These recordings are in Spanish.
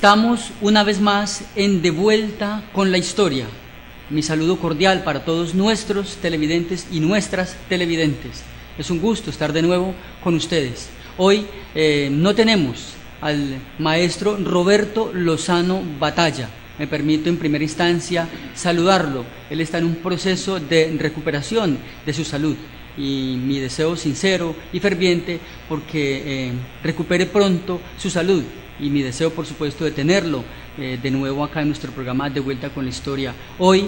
Estamos una vez más en De Vuelta con la Historia. Mi saludo cordial para todos nuestros televidentes y nuestras televidentes. Es un gusto estar de nuevo con ustedes. Hoy no tenemos al maestro Roberto Lozano Batalla. Me permito en primera instancia saludarlo. Él está en un proceso de recuperación de su salud y mi deseo sincero y ferviente porque recupere pronto su salud y mi deseo, por supuesto, de tenerlo de nuevo acá en nuestro programa De Vuelta con la Historia. Hoy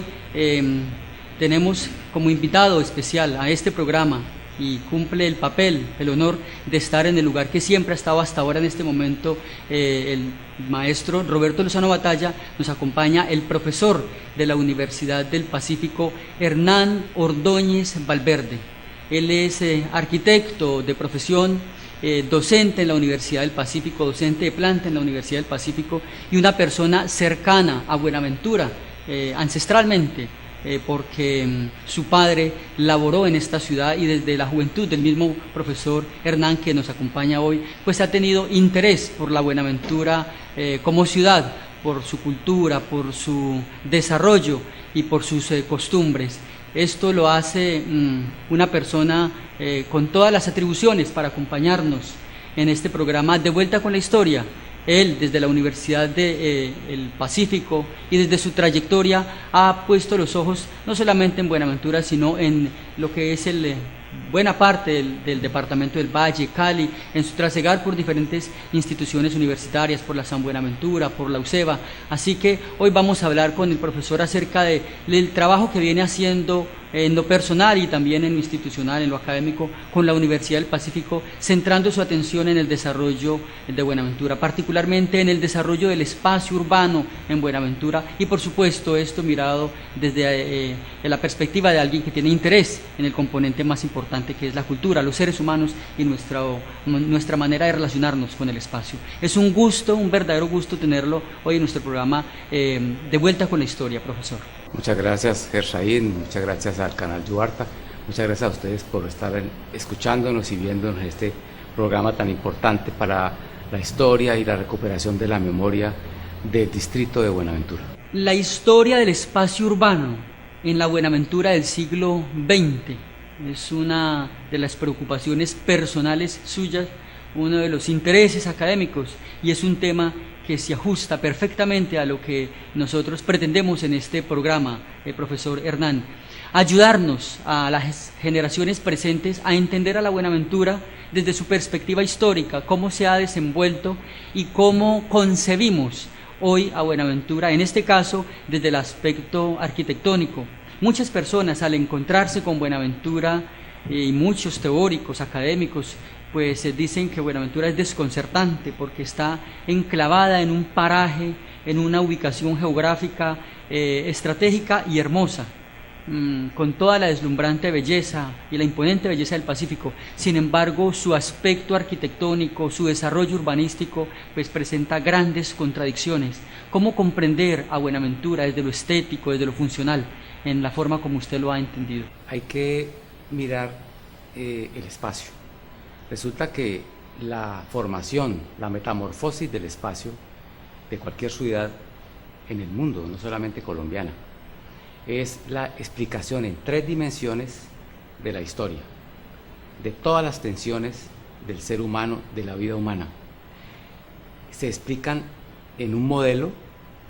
tenemos como invitado especial a este programa y cumple el papel, el honor de estar en el lugar que siempre ha estado hasta ahora en este momento el maestro Roberto Lozano Batalla. Nos acompaña el profesor de la Universidad del Pacífico, Hernán Ordóñez Valverde. Él es arquitecto de profesión, docente en la Universidad del Pacífico, docente de planta en la Universidad del Pacífico y una persona cercana a Buenaventura ancestralmente, porque su padre laboró en esta ciudad y desde la juventud del mismo profesor Hernán, que nos acompaña hoy, pues ha tenido interés por la Buenaventura como ciudad, por su cultura, por su desarrollo y por sus costumbres. Esto lo hace una persona con todas las atribuciones para acompañarnos en este programa De Vuelta con la Historia. Él, desde la Universidad del Pacífico y desde su trayectoria, ha puesto los ojos no solamente en Buenaventura, sino en lo que es buena parte del departamento del Valle, Cali, en su trasegar por diferentes instituciones universitarias, por la San Buenaventura, por la UCEBA. Así que hoy vamos a hablar con el profesor acerca del trabajo que viene haciendo en lo personal y también en lo institucional, en lo académico, con la Universidad del Pacífico, centrando su atención en el desarrollo de Buenaventura, particularmente en el desarrollo del espacio urbano en Buenaventura y, por supuesto, esto mirado desde la perspectiva de alguien que tiene interés en el componente más importante, que es la cultura, los seres humanos y nuestra manera de relacionarnos con el espacio. Es un gusto, un verdadero gusto tenerlo hoy en nuestro programa De Vuelta con la Historia, profesor. Muchas gracias, Gersaín, muchas gracias al canal Yuarta, muchas gracias a ustedes por estar escuchándonos y viéndonos en este programa tan importante para la historia y la recuperación de la memoria del distrito de Buenaventura. La historia del espacio urbano en la Buenaventura del siglo XX es una de las preocupaciones personales suyas, uno de los intereses académicos, y es un tema que se ajusta perfectamente a lo que nosotros pretendemos en este programa, profesor Hernán. Ayudarnos a las generaciones presentes a entender a la Buenaventura desde su perspectiva histórica, cómo se ha desenvuelto y cómo concebimos hoy a Buenaventura, en este caso desde el aspecto arquitectónico. Muchas personas, al encontrarse con Buenaventura, y muchos teóricos, académicos, pues dicen que Buenaventura es desconcertante porque está enclavada en un paraje, en una ubicación geográfica estratégica y hermosa, con toda la deslumbrante belleza y la imponente belleza del Pacífico. Sin embargo, su aspecto arquitectónico, su desarrollo urbanístico, pues presenta grandes contradicciones. ¿Cómo comprender a Buenaventura desde lo estético, desde lo funcional, en la forma como usted lo ha entendido? Hay que mirar el espacio. Resulta que la formación, la metamorfosis del espacio de cualquier ciudad en el mundo, no solamente colombiana, es la explicación en 3 dimensiones de la historia, de todas las tensiones del ser humano, de la vida humana. Se explican en un modelo,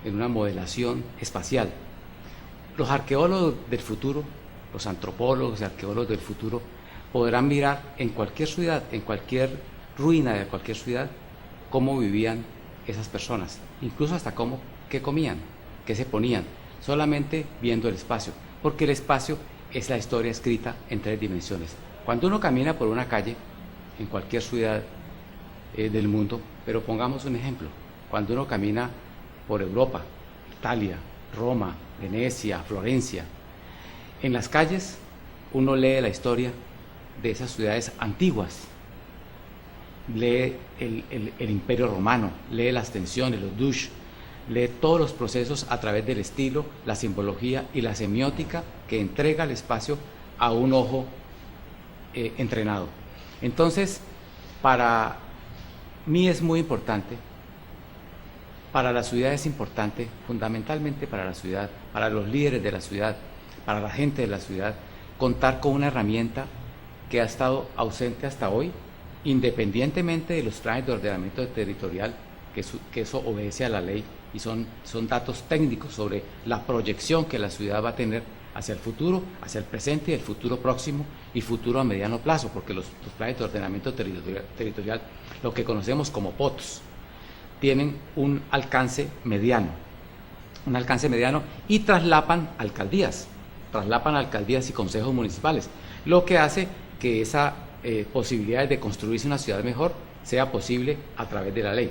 en una modelación espacial. Los arqueólogos del futuro, los antropólogos y arqueólogos del futuro, podrán mirar en cualquier ciudad, en cualquier ruina de cualquier ciudad, cómo vivían esas personas, incluso hasta qué comían, qué se ponían, solamente viendo el espacio, porque el espacio es la historia escrita en 3 dimensiones. Cuando uno camina por una calle, en cualquier ciudad del mundo, pero pongamos un ejemplo, cuando uno camina por Europa, Italia, Roma, Venecia, Florencia, en las calles uno lee la historia de esas ciudades antiguas, lee el Imperio Romano, lee las tensiones, los dush, lee todos los procesos a través del estilo, la simbología y la semiótica que entrega el espacio a un ojo entrenado. Entonces, para mí es muy importante Para la ciudad es importante, fundamentalmente para la ciudad, para los líderes de la ciudad, para la gente de la ciudad, contar con una herramienta que ha estado ausente hasta hoy, independientemente de los planes de ordenamiento territorial, que eso obedece a la ley y son datos técnicos sobre la proyección que la ciudad va a tener hacia el futuro, hacia el presente y el futuro próximo y futuro a mediano plazo, porque los planes de ordenamiento territorial, lo que conocemos como POTS, tienen un alcance mediano y traslapan alcaldías y consejos municipales, lo que hace que esa posibilidad de construirse una ciudad mejor sea posible a través de la ley.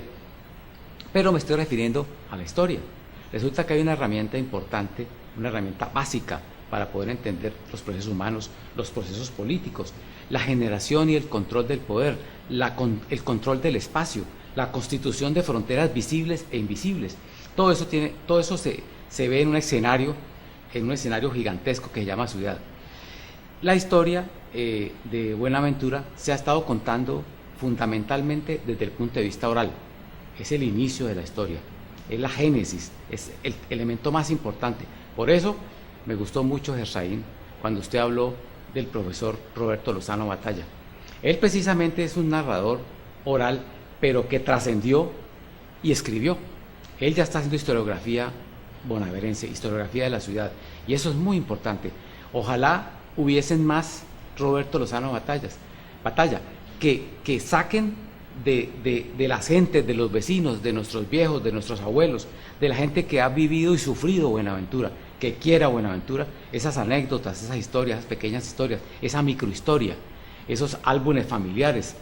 Pero me estoy refiriendo a la historia. Resulta que hay una herramienta importante, una herramienta básica para poder entender los procesos humanos, los procesos políticos, la generación y el control del poder, el control del espacio, la constitución de fronteras visibles e invisibles. Todo eso se ve en un escenario gigantesco que se llama ciudad. La historia de Buenaventura se ha estado contando fundamentalmente desde el punto de vista oral. Es el inicio de la historia, es la génesis, es el elemento más importante. Por eso me gustó mucho, Gersaín, cuando usted habló del profesor Roberto Lozano Batalla. Él precisamente es un narrador oral, pero que trascendió y escribió. Él ya está haciendo historiografía bonaerense, historiografía de la ciudad, y eso es muy importante. Ojalá hubiesen más Roberto Lozano Batalla, que saquen de las gentes, de los vecinos, de nuestros viejos, de nuestros abuelos, de la gente que ha vivido y sufrido Buenaventura, que quiera Buenaventura, esas anécdotas, esas historias, esas pequeñas historias, esa microhistoria, esos álbumes familiares,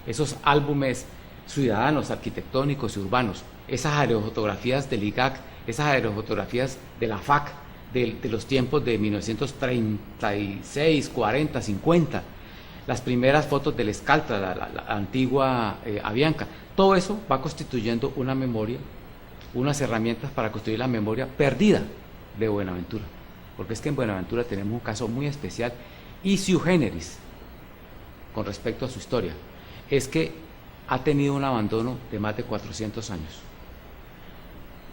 esos álbumes ciudadanos, arquitectónicos y urbanos, esas aerofotografías del IGAC, esas aerofotografías de la FAC, de los tiempos de 1936, 40, 50, las primeras fotos del Escaltra, la antigua Avianca. Todo eso va constituyendo una memoria, unas herramientas para construir la memoria perdida de Buenaventura, porque es que en Buenaventura tenemos un caso muy especial y sui generis con respecto a su historia, es que ha tenido un abandono de más de 400 años.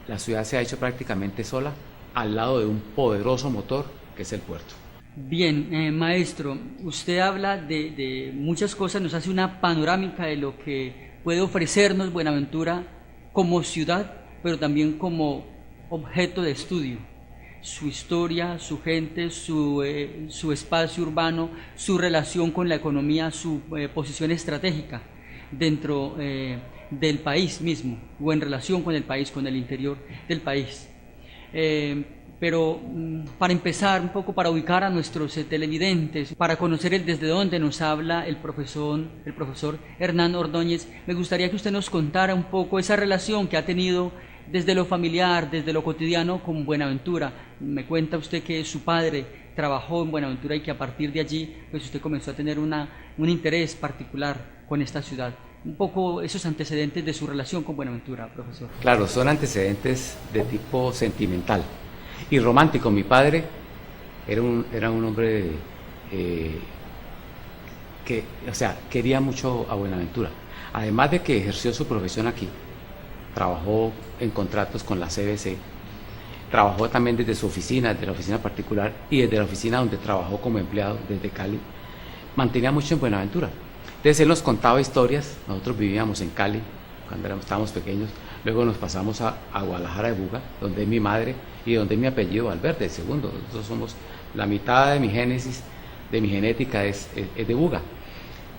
La ciudad se ha hecho prácticamente sola al lado de un poderoso motor que es el puerto. Bien, maestro, usted habla de muchas cosas, nos hace una panorámica de lo que puede ofrecernos Buenaventura como ciudad, pero también como objeto de estudio. Su historia, su gente, su espacio urbano, su relación con la economía, su posición estratégica dentro del país mismo, o en relación con el país, con el interior del país. Pero para empezar un poco, para ubicar a nuestros televidentes, para conocer desde dónde nos habla el profesor Hernán Ordóñez, me gustaría que usted nos contara un poco esa relación que ha tenido desde lo familiar, desde lo cotidiano con Buenaventura. Me cuenta usted que su padre trabajó en Buenaventura y que a partir de allí pues usted comenzó a tener un interés particular con esta ciudad. Un poco esos antecedentes de su relación con Buenaventura, profesor. Claro, son antecedentes de tipo sentimental y romántico. Mi padre era un hombre que, quería mucho a Buenaventura. Además de que ejerció su profesión aquí, trabajó en contratos con la CBC, trabajó también desde su oficina, desde la oficina particular y desde la oficina donde trabajó como empleado desde Cali, mantenía mucho en Buenaventura. Entonces él nos contaba historias. Nosotros vivíamos en Cali cuando estábamos pequeños, luego nos pasamos a Guadalajara de Buga, donde es mi madre y donde es mi apellido Valverde, el segundo. Nosotros somos, la mitad de mi génesis, de mi genética es de Buga.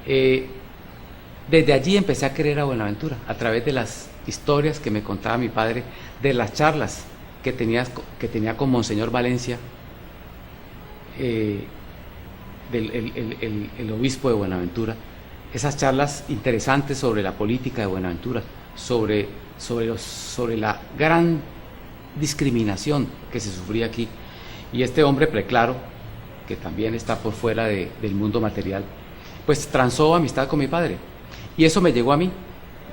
Desde allí empecé a querer a Buenaventura, a través de las historias que me contaba mi padre, de las charlas que tenía con Monseñor Valencia, el obispo de Buenaventura, esas charlas interesantes sobre la política de Buenaventura, sobre la gran discriminación que se sufría aquí. Y este hombre preclaro, que también está por fuera del mundo material, pues transó amistad con mi padre. Y eso me llegó a mí.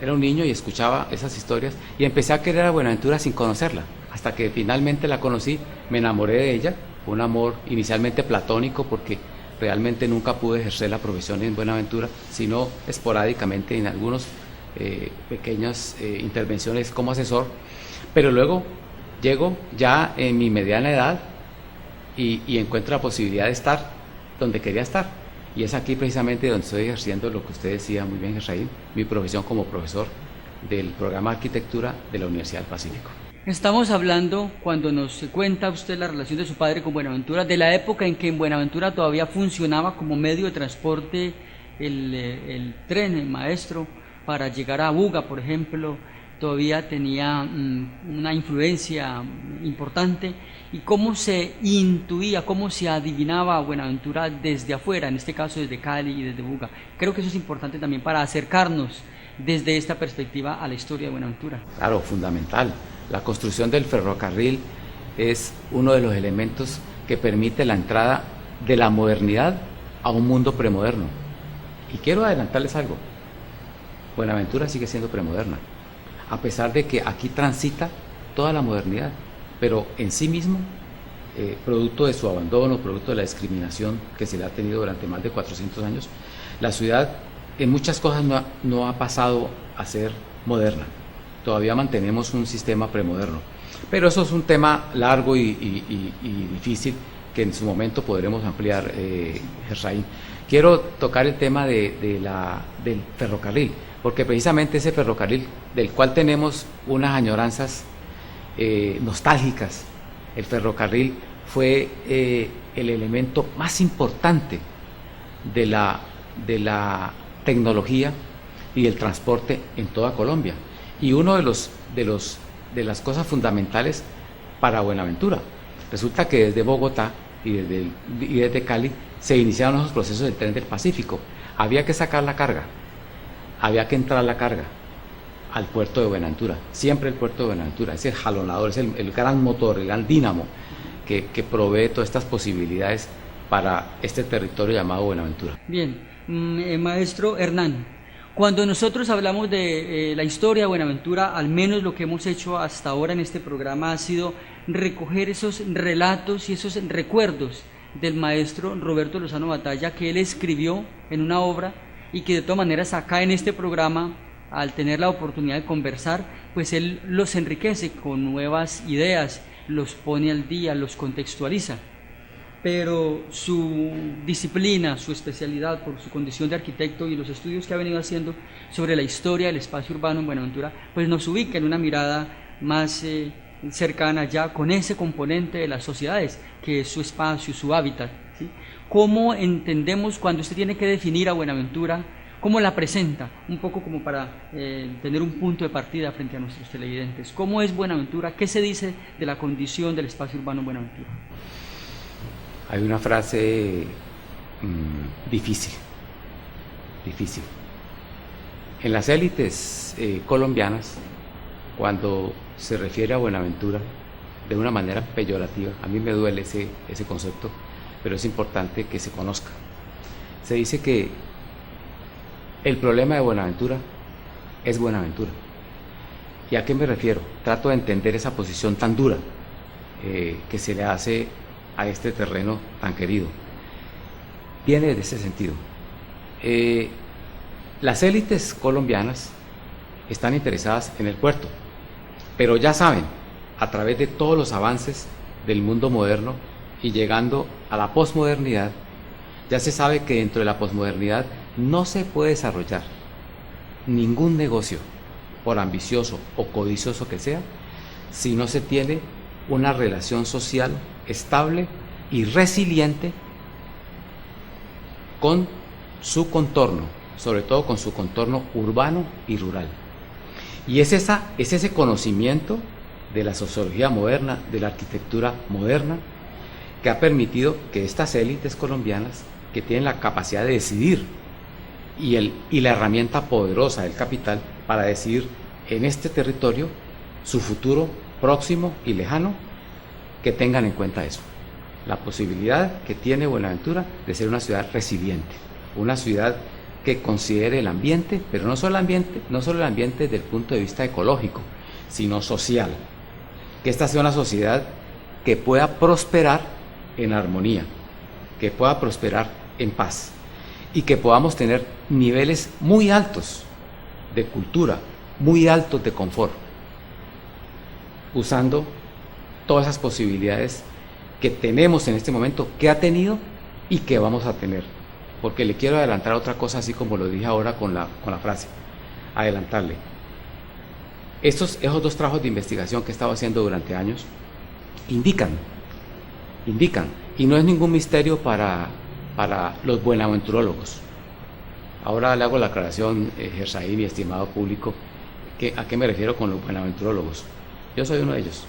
Era un niño y escuchaba esas historias y empecé a querer a Buenaventura sin conocerla. Hasta que finalmente la conocí, me enamoré de ella, un amor inicialmente platónico, porque realmente nunca pude ejercer la profesión en Buenaventura, sino esporádicamente en algunos pequeñas intervenciones como asesor, pero luego llego ya en mi mediana edad y encuentro la posibilidad de estar donde quería estar. Y es aquí precisamente donde estoy ejerciendo lo que usted decía muy bien, Israel, mi profesión como profesor del programa de arquitectura de la Universidad del Pacífico. Estamos hablando, cuando nos cuenta usted la relación de su padre con Buenaventura, de la época en que en Buenaventura todavía funcionaba como medio de transporte el tren, el maestro, para llegar a Buga, por ejemplo, todavía tenía una influencia importante, y cómo se intuía, cómo se adivinaba a Buenaventura desde afuera, en este caso desde Cali y desde Buga. Creo que eso es importante también para acercarnos desde esta perspectiva a la historia de Buenaventura. Claro, fundamental. La construcción del ferrocarril es uno de los elementos que permite la entrada de la modernidad a un mundo premoderno. Y quiero adelantarles algo. Buenaventura sigue siendo premoderna, a pesar de que aquí transita toda la modernidad, pero en sí mismo, producto de su abandono, producto de la discriminación que se le ha tenido durante más de 400 años, la ciudad en muchas cosas no ha pasado a ser moderna. Todavía mantenemos un sistema premoderno, pero eso es un tema largo y difícil que en su momento podremos ampliar, Gersaín. Quiero tocar el tema del ferrocarril, porque precisamente ese ferrocarril, del cual tenemos unas añoranzas nostálgicas, el ferrocarril fue el elemento más importante de la tecnología y del transporte en toda Colombia, y uno de las cosas fundamentales para Buenaventura. Resulta que desde Bogotá y desde Cali se iniciaron esos procesos del tren del Pacífico. Había que sacar la carga, había que entrar la carga al puerto de Buenaventura, siempre el puerto de Buenaventura, es el jalonador, es el gran motor, el gran dínamo que provee todas estas posibilidades para este territorio llamado Buenaventura. Bien, maestro Hernán, cuando nosotros hablamos de la historia de Buenaventura, al menos lo que hemos hecho hasta ahora en este programa ha sido recoger esos relatos y esos recuerdos del maestro Roberto Lozano Batalla, que él escribió en una obra y que de todas maneras acá en este programa, al tener la oportunidad de conversar, pues él los enriquece con nuevas ideas, los pone al día, los contextualiza. Pero su disciplina, su especialidad por su condición de arquitecto y los estudios que ha venido haciendo sobre la historia del espacio urbano en Buenaventura, pues nos ubica en una mirada más cercana ya con ese componente de las sociedades, que es su espacio, su hábitat, ¿sí? ¿Cómo entendemos cuando usted tiene que definir a Buenaventura? ¿Cómo la presenta? Un poco como para tener un punto de partida frente a nuestros televidentes. ¿Cómo es Buenaventura? ¿Qué se dice de la condición del espacio urbano en Buenaventura? Hay una frase difícil. En las élites colombianas, cuando se refiere a Buenaventura de una manera peyorativa, a mí me duele ese concepto, pero es importante que se conozca. Se dice que el problema de Buenaventura es Buenaventura. ¿Y a qué me refiero? Trato de entender esa posición tan dura que se le hace a este terreno tan querido. Viene de ese sentido. Las élites colombianas están interesadas en el puerto, pero ya saben, a través de todos los avances del mundo moderno y llegando a la posmodernidad, ya se sabe que dentro de la posmodernidad no se puede desarrollar ningún negocio, por ambicioso o codicioso que sea, si no se tiene una relación social estable y resiliente con su contorno, sobre todo con su contorno urbano y rural. Y es ese conocimiento de la sociología moderna, de la arquitectura moderna, que ha permitido que estas élites colombianas, que tienen la capacidad de decidir y la herramienta poderosa del capital para decidir en este territorio su futuro próximo y lejano, que tengan en cuenta eso, la posibilidad que tiene Buenaventura de ser una ciudad resiliente, una ciudad que considere el ambiente, pero no solo el ambiente desde el punto de vista ecológico, sino social, que esta sea una sociedad que pueda prosperar en armonía, que pueda prosperar en paz, y que podamos tener niveles muy altos de cultura muy altos de confort, usando todas esas posibilidades que tenemos en este momento, que ha tenido y que vamos a tener. Porque le quiero adelantar otra cosa, así como lo dije ahora con la frase, adelantarle. Esos 2 trabajos de investigación que he estado haciendo durante años indican, y no es ningún misterio para los buenaventurólogos. Ahora le hago la aclaración, Gersaí, mi estimado público, ¿a qué me refiero con los buenaventurólogos? Yo soy uno de ellos.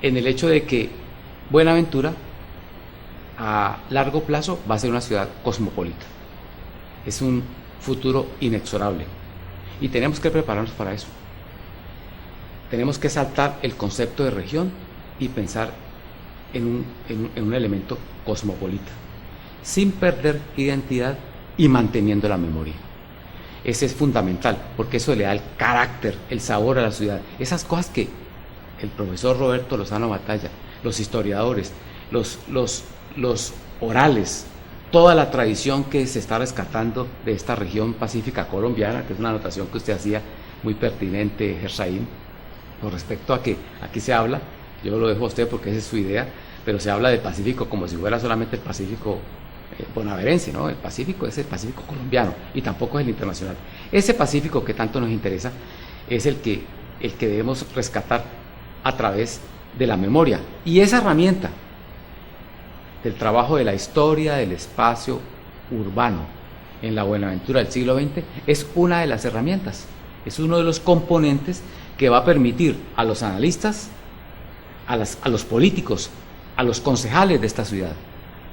En el hecho de que Buenaventura a largo plazo va a ser una ciudad cosmopolita. Es un futuro inexorable y tenemos que prepararnos para eso. Tenemos que saltar el concepto de región y pensar en un elemento cosmopolita, sin perder identidad y manteniendo la memoria. Ese es fundamental, porque eso le da el carácter, el sabor a la ciudad. Esas cosas que el profesor Roberto Lozano Matalla, los historiadores, los orales, toda la tradición que se está rescatando de esta región pacífica colombiana, que es una anotación que usted hacía muy pertinente, Gersaín, con respecto a que aquí se habla, yo lo dejo a usted porque esa es su idea, pero se habla del Pacífico como si fuera solamente el Pacífico bonaerense, ¿no? El Pacífico es el Pacífico colombiano y tampoco es el internacional. Ese Pacífico que tanto nos interesa es el que debemos rescatar a través de la memoria, y esa herramienta del trabajo de la historia del espacio urbano en la Buenaventura del siglo XX es una de las herramientas, es uno de los componentes que va a permitir a los analistas, a los políticos, a los concejales de esta ciudad,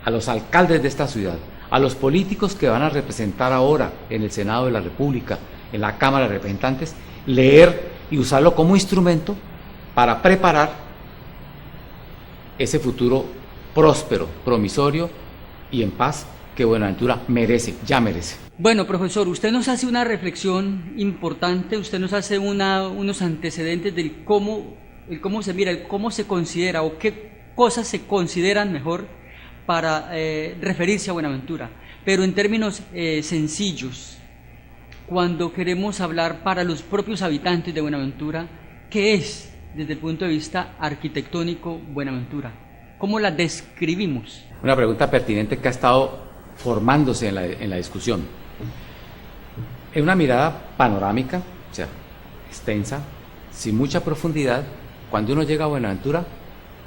a los alcaldes de esta ciudad, a los políticos que van a representar ahora en el Senado de la República, en la Cámara de Representantes, leer y usarlo como instrumento para preparar ese futuro próspero, promisorio y en paz que Buenaventura merece, ya merece. Bueno, profesor, usted nos hace una reflexión importante, usted nos hace unos antecedentes del cómo se mira, el cómo se considera o qué cosas se consideran mejor para referirse a Buenaventura. Pero en términos sencillos, cuando queremos hablar para los propios habitantes de Buenaventura, ¿qué es desde el punto de vista arquitectónico Buenaventura? ¿Cómo la describimos? Una pregunta pertinente que ha estado formándose en la discusión. En una mirada panorámica, o sea, extensa, sin mucha profundidad, cuando uno llega a Buenaventura,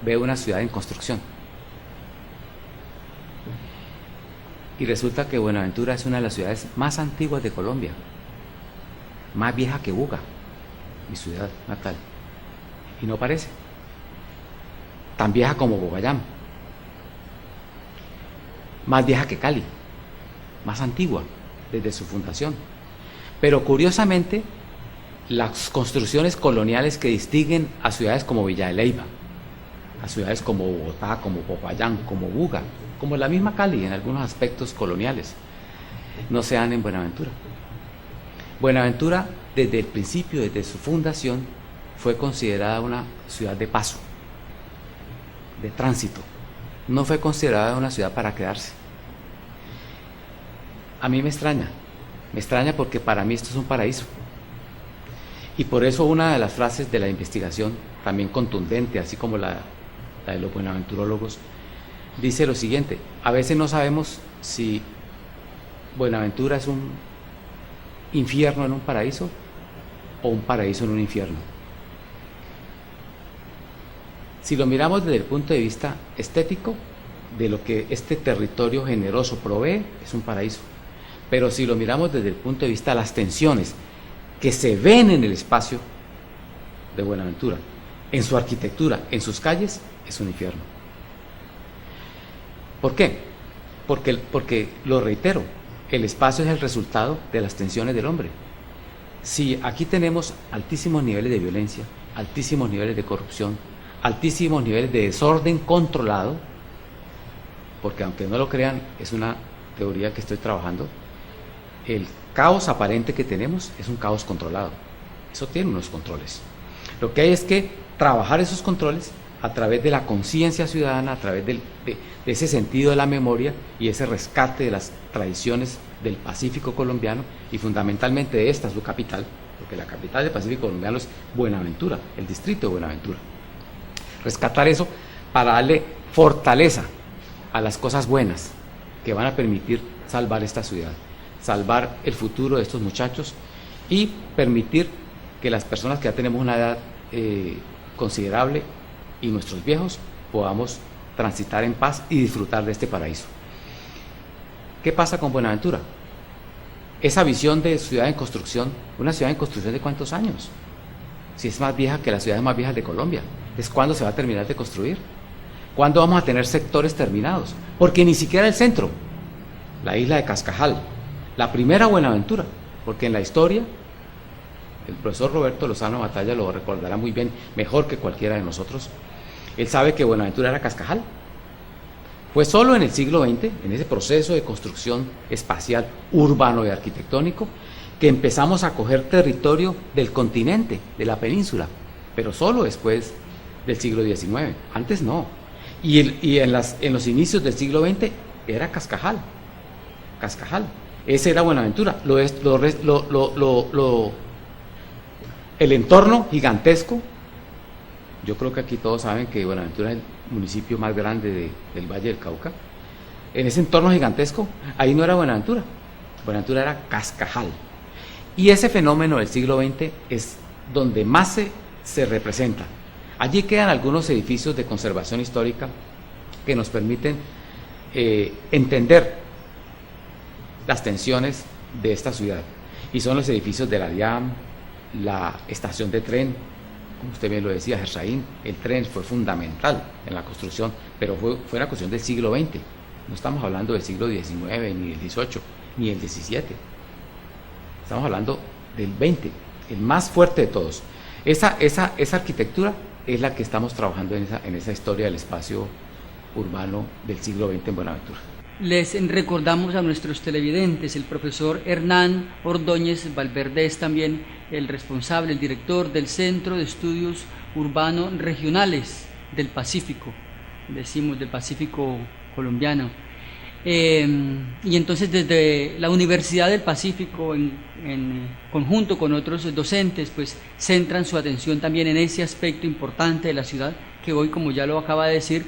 ve una ciudad en construcción. Y resulta que Buenaventura es una de las ciudades más antiguas de Colombia, más vieja que Buga, mi ciudad natal. Y no parece. Tan vieja como Bogayán, más vieja que Cali, más antigua desde su fundación. Pero curiosamente, las construcciones coloniales que distinguen a ciudades como Villa de Leyva, a ciudades como Bogotá, como Popayán, como Buga, como la misma Cali en algunos aspectos coloniales, no se dan en Buenaventura. Buenaventura, desde el principio, desde su fundación, fue considerada una ciudad de paso, de tránsito. No fue considerada una ciudad para quedarse. A mí me extraña porque para mí esto es un paraíso. Y por eso una de las frases de la investigación, también contundente, así como la de los buenaventurólogos, dice lo siguiente: a veces no sabemos si Buenaventura es un infierno en un paraíso o un paraíso en un infierno. Si lo miramos desde el punto de vista estético, de lo que este territorio generoso provee, es un paraíso. Pero si lo miramos desde el punto de vista de las tensiones que se ven en el espacio de Buenaventura, en su arquitectura, en sus calles, es un infierno. ¿Por qué? Porque lo reitero, el espacio es el resultado de las tensiones del hombre. Si aquí tenemos altísimos niveles de violencia, altísimos niveles de corrupción, altísimos niveles de desorden controlado, porque aunque no lo crean, es una teoría que estoy trabajando, el caos aparente que tenemos es un caos controlado. Eso tiene unos controles. Lo que hay es que trabajar esos controles a través de la conciencia ciudadana, a través de ese sentido de la memoria y ese rescate de las tradiciones del Pacífico colombiano y fundamentalmente de esta, su capital, porque la capital del Pacífico colombiano es Buenaventura, el distrito de Buenaventura. Rescatar eso para darle fortaleza a las cosas buenas que van a permitir salvar esta ciudad, salvar el futuro de estos muchachos y permitir que las personas que ya tenemos una edad considerable y nuestros viejos podamos transitar en paz y disfrutar de este paraíso. ¿Qué pasa con Buenaventura? Esa visión de ciudad en construcción, una ciudad en construcción ¿de cuántos años? Si es más vieja que las ciudades más viejas de Colombia. ¿Es cuándo se va a terminar de construir? ¿Cuándo vamos a tener sectores terminados? Porque ni siquiera el centro, la isla de Cascajal, la primera Buenaventura, porque en la historia el profesor Roberto Lozano Batalla lo recordará muy bien, mejor que cualquiera de nosotros. Él sabe que Buenaventura era Cascajal. Fue solo en el siglo XX, en ese proceso de construcción espacial, urbano y arquitectónico, que empezamos a coger territorio del continente, de la península, pero solo después del siglo XIX. Antes no. Y en los inicios del siglo XX era Cascajal. Cascajal. Ese era Buenaventura. El entorno gigantesco. Yo creo que aquí todos saben que Buenaventura es el municipio más grande del Valle del Cauca. En ese entorno gigantesco, ahí no era Buenaventura. Buenaventura era Cascajal. Y ese fenómeno del siglo XX es donde más se representa. Allí quedan algunos edificios de conservación histórica que nos permiten entender las tensiones de esta ciudad. Y son los edificios de la DIAM, la estación de tren, como usted bien lo decía, Gersaín, el tren fue fundamental en la construcción, pero fue una cuestión del siglo XX. No estamos hablando del siglo XIX, ni del XVIII, ni del XVII. Estamos hablando del XX, el más fuerte de todos. Esa arquitectura es la que estamos trabajando en esa historia del espacio urbano del siglo XX en Buenaventura. Les recordamos a nuestros televidentes, el profesor Hernán Ordóñez Valverde es también el responsable, el director del Centro de Estudios Urbanos Regionales del Pacífico, decimos del Pacífico colombiano. Y entonces desde la Universidad del Pacífico, en conjunto con otros docentes, pues centran su atención también en ese aspecto importante de la ciudad, que hoy, como ya lo acaba de decir,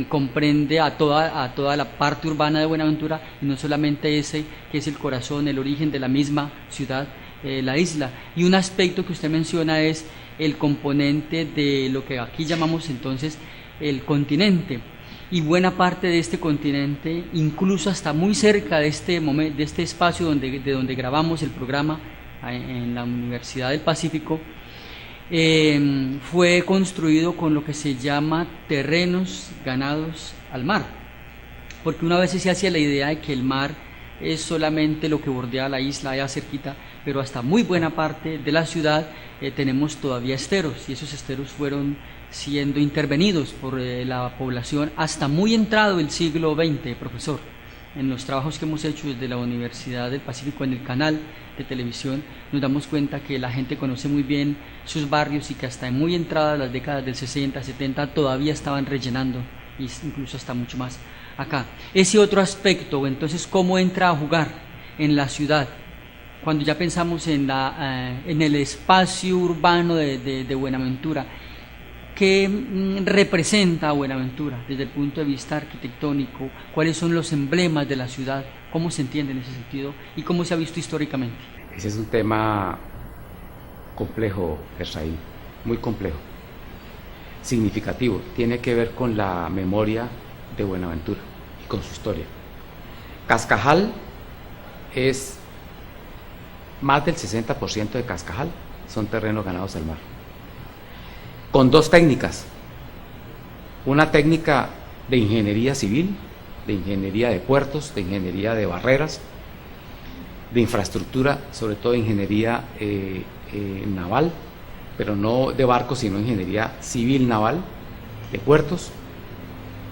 comprende a toda la parte urbana de Buenaventura, y no solamente ese que es el corazón, el origen de la misma ciudad, la isla. Y un aspecto que usted menciona es el componente de lo que aquí llamamos entonces el continente, y buena parte de este continente, incluso hasta muy cerca de este momento, de este espacio de donde grabamos el programa en la Universidad del Pacífico, fue construido con lo que se llama terrenos ganados al mar, porque una vez se hacía la idea de que el mar es solamente lo que bordea la isla allá cerquita, pero hasta muy buena parte de la ciudad tenemos todavía esteros, y esos esteros fueron siendo intervenidos por la población hasta muy entrado el siglo XX, profesor. En los trabajos que hemos hecho desde la Universidad del Pacífico en el canal de televisión, nos damos cuenta que la gente conoce muy bien sus barrios y que hasta muy entradas las décadas del 60, 70 todavía estaban rellenando, incluso hasta mucho más acá. Ese otro aspecto, entonces, ¿cómo entra a jugar en la ciudad? Cuando ya pensamos en el espacio urbano de Buenaventura, ¿qué representa Buenaventura desde el punto de vista arquitectónico? ¿Cuáles son los emblemas de la ciudad? ¿Cómo se entiende en ese sentido? ¿Y cómo se ha visto históricamente? Ese es un tema complejo, Gersaín, muy complejo, significativo. Tiene que ver con la memoria de Buenaventura y con su historia. Cascajal es más del 60% de Cascajal son terrenos ganados al mar, con dos técnicas: una técnica de ingeniería civil, de ingeniería de puertos, de ingeniería de barreras, de infraestructura, sobre todo ingeniería naval, pero no de barcos, sino ingeniería civil naval, de puertos,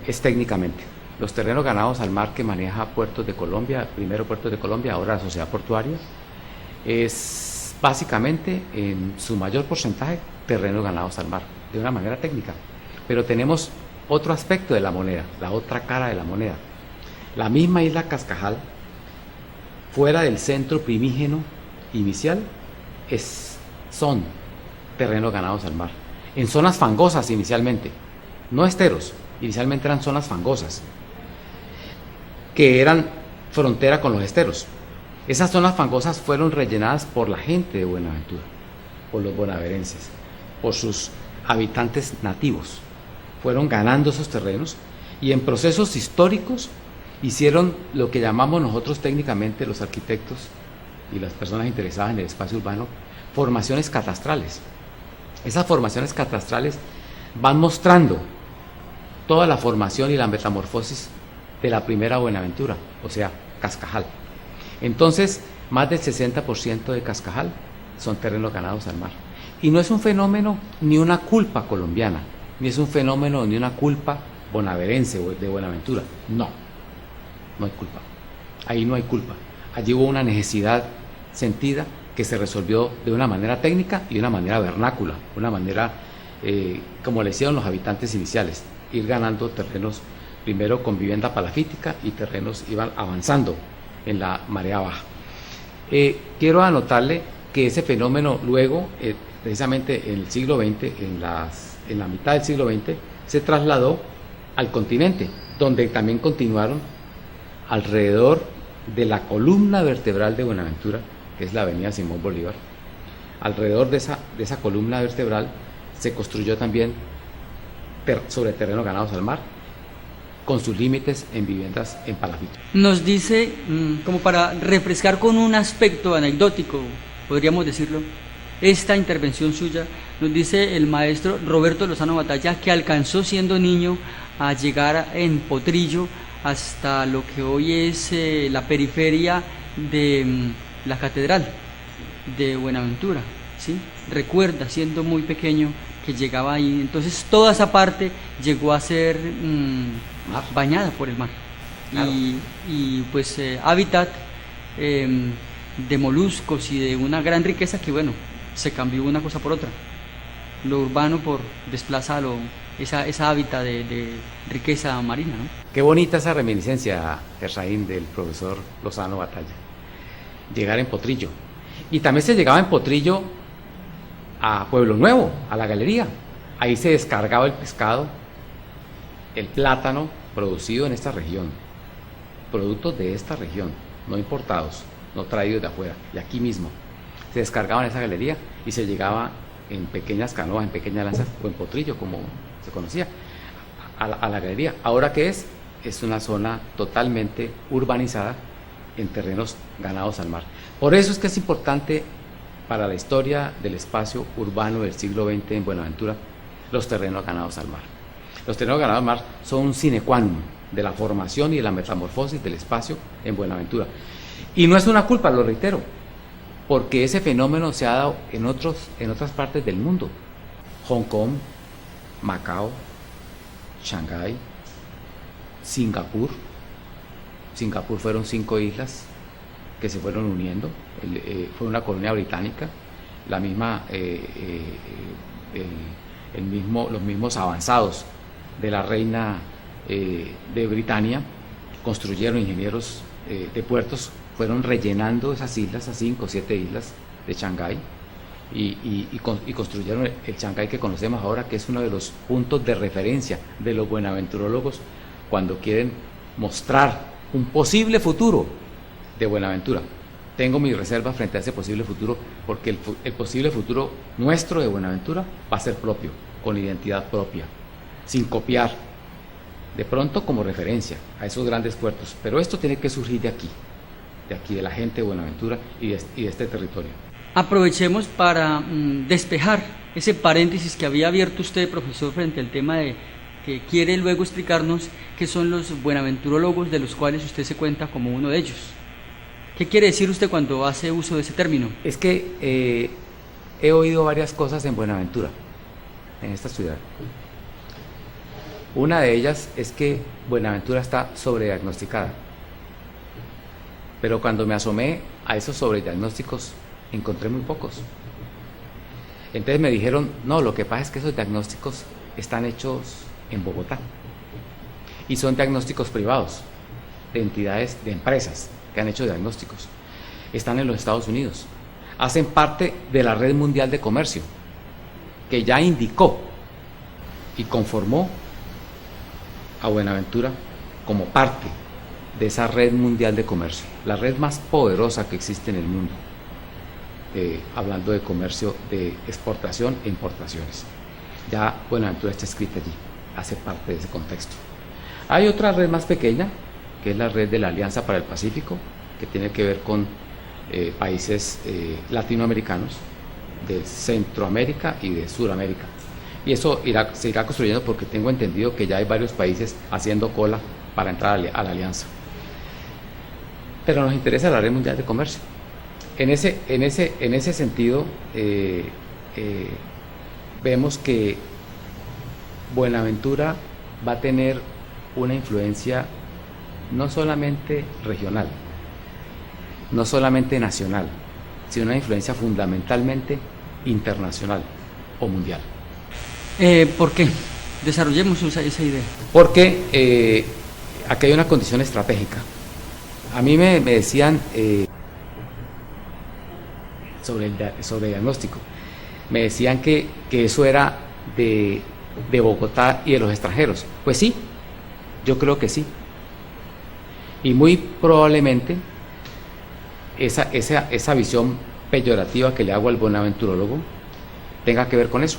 es técnicamente. Los terrenos ganados al mar que maneja Puertos de Colombia, primero Puertos de Colombia, ahora la Sociedad Portuaria, es básicamente en su mayor porcentaje terrenos ganados al mar, de una manera técnica. Pero tenemos otro aspecto de la moneda, la otra cara de la moneda. La misma isla Cascajal, fuera del centro primígeno inicial, son terrenos ganados al mar. En zonas fangosas inicialmente, no esteros, inicialmente eran zonas fangosas, que eran frontera con los esteros. Esas zonas fangosas fueron rellenadas por la gente de Buenaventura, por los bonaverenses, por sus habitantes nativos. Fueron ganando esos terrenos y en procesos históricos hicieron lo que llamamos nosotros técnicamente, los arquitectos y las personas interesadas en el espacio urbano, formaciones catastrales. Esas formaciones catastrales van mostrando toda la formación y la metamorfosis de la primera Buenaventura, o sea, Cascajal. Entonces, más del 60% de Cascajal son terrenos ganados al mar. Y no es un fenómeno ni una culpa colombiana, ni es un fenómeno ni una culpa bonaverense o de Buenaventura. No hay culpa. Ahí no hay culpa. Allí hubo una necesidad sentida que se resolvió de una manera técnica y de una manera vernácula, una manera como le hicieron los habitantes iniciales, ir ganando terrenos primero con vivienda palafítica y terrenos iban avanzando en la marea baja. Quiero anotarle que ese fenómeno luego, precisamente en el siglo XX, en la mitad del siglo XX, se trasladó al continente, donde también continuaron alrededor de la columna vertebral de Buenaventura, que es la avenida Simón Bolívar. Alrededor de esa columna vertebral se construyó también sobre terrenos ganados al mar, con sus límites en viviendas en palafito. Nos dice, como para refrescar con un aspecto anecdótico, podríamos decirlo, esta intervención suya, nos dice el maestro Roberto Lozano Batalla que alcanzó siendo niño a llegar en Potrillo hasta lo que hoy es la periferia de la catedral de Buenaventura, ¿sí? Recuerda siendo muy pequeño que llegaba ahí, entonces toda esa parte llegó a ser bañada por el mar. Claro. Y pues hábitat de moluscos y de una gran riqueza que bueno, se cambió una cosa por otra. Lo urbano desplaza esa hábitat de riqueza marina, ¿no? Qué bonita esa reminiscencia, Efraín, del profesor Lozano Batalla. Llegar en Potrillo. Y también se llegaba en Potrillo a Pueblo Nuevo, a la galería. Ahí se descargaba el pescado, el plátano producido en esta región, productos de esta región, no importados, no traídos de afuera, y aquí mismo. Se descargaba en esa galería y se llegaba en pequeñas canoas, en pequeñas lanzas o en Potrillo, como se conocía, a la galería. Ahora que es una zona totalmente urbanizada en terrenos ganados al mar. Por eso es que es importante para la historia del espacio urbano del siglo XX en Buenaventura los terrenos ganados al mar. Los terrenos ganados al mar son un sine qua non de la formación y de la metamorfosis del espacio en Buenaventura. Y no es una culpa, lo reitero, porque ese fenómeno se ha dado en otras partes del mundo. Hong Kong, Macao, Shanghái, Singapur. Singapur fueron 5 islas que se fueron uniendo. Fue una colonia británica. La misma, los mismos avanzados de la reina de Britania construyeron, ingenieros de puertos, fueron rellenando esas islas, a 5 o 7 islas de Shanghái y construyeron el Shanghái que conocemos ahora, que es uno de los puntos de referencia de los buenaventurólogos cuando quieren mostrar un posible futuro de Buenaventura. Tengo mis reservas frente a ese posible futuro, porque el posible futuro nuestro de Buenaventura va a ser propio, con identidad propia, sin copiar, de pronto como referencia a esos grandes puertos. Pero esto tiene que surgir de aquí, de la gente de Buenaventura y de este territorio. Aprovechemos para despejar ese paréntesis que había abierto usted, profesor, frente al tema de que quiere luego explicarnos qué son los buenaventurólogos, de los cuales usted se cuenta como uno de ellos. ¿Qué quiere decir usted cuando hace uso de ese término? Es que he oído varias cosas en Buenaventura, en esta ciudad. Una de ellas es que Buenaventura está sobrediagnosticada. Pero cuando me asomé a esos sobrediagnósticos, encontré muy pocos. Entonces me dijeron, no, lo que pasa es que esos diagnósticos están hechos en Bogotá y son diagnósticos privados de entidades, de empresas que han hecho diagnósticos. Están en los Estados Unidos, hacen parte de la Red Mundial de Comercio, que ya indicó y conformó a Buenaventura como parte de esa Red Mundial de Comercio, la red más poderosa que existe en el mundo, hablando de comercio de exportación e importaciones. Ya Buenaventura está escrita allí, hace parte de ese contexto. Hay otra red más pequeña, que es la red de la Alianza para el Pacífico, que tiene que ver con países latinoamericanos, de Centroamérica y de Sudamérica. Y eso se irá construyendo porque tengo entendido que ya hay varios países haciendo cola para entrar a la alianza. Pero nos interesa la Red Mundial de Comercio. En ese sentido, vemos que Buenaventura va a tener una influencia no solamente regional, no solamente nacional, sino una influencia fundamentalmente internacional o mundial. ¿Por qué? Desarrollemos esa idea. Porque aquí hay una condición estratégica. A mí me decían sobre diagnóstico, me decían que eso era de Bogotá y de los extranjeros. Pues sí, yo creo que sí. Y muy probablemente esa visión peyorativa que le hago al buenaventurólogo tenga que ver con eso.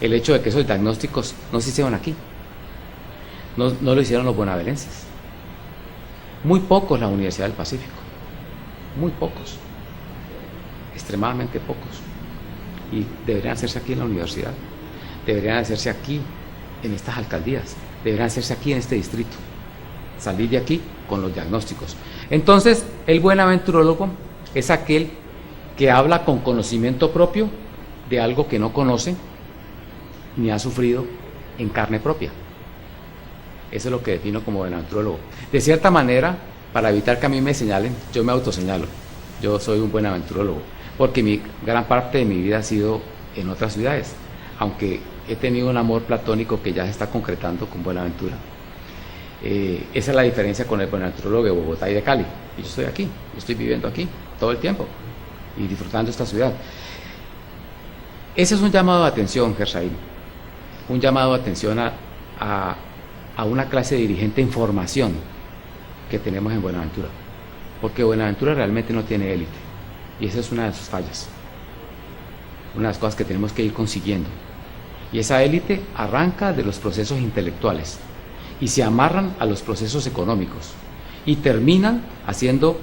El hecho de que esos diagnósticos no se hicieron aquí, no lo hicieron los bonaverenses, muy pocos la Universidad del Pacífico, muy pocos, extremadamente pocos, y deberían hacerse aquí en la universidad, deberían hacerse aquí en estas alcaldías, deberían hacerse aquí en este distrito, salir de aquí con los diagnósticos. Entonces, el buenaventurólogo es aquel que habla con conocimiento propio de algo que no conoce ni ha sufrido en carne propia. Eso es lo que defino como buenaventurólogo. De cierta manera, para evitar que a mí me señalen, yo me autoseñalo. Yo soy un buenaventurólogo, porque gran parte de mi vida ha sido en otras ciudades, aunque he tenido un amor platónico que ya se está concretando con Buenaventura. Esa es la diferencia con el buenaventurólogo de Bogotá y de Cali. Y yo estoy aquí, yo estoy viviendo aquí todo el tiempo y disfrutando esta ciudad. Ese es un llamado de atención, Gersaín, un llamado de atención a una clase de dirigente en formación que tenemos en Buenaventura, porque Buenaventura realmente no tiene élite, y esa es una de sus fallas, una de las cosas que tenemos que ir consiguiendo. Y esa élite arranca de los procesos intelectuales y se amarran a los procesos económicos y terminan haciendo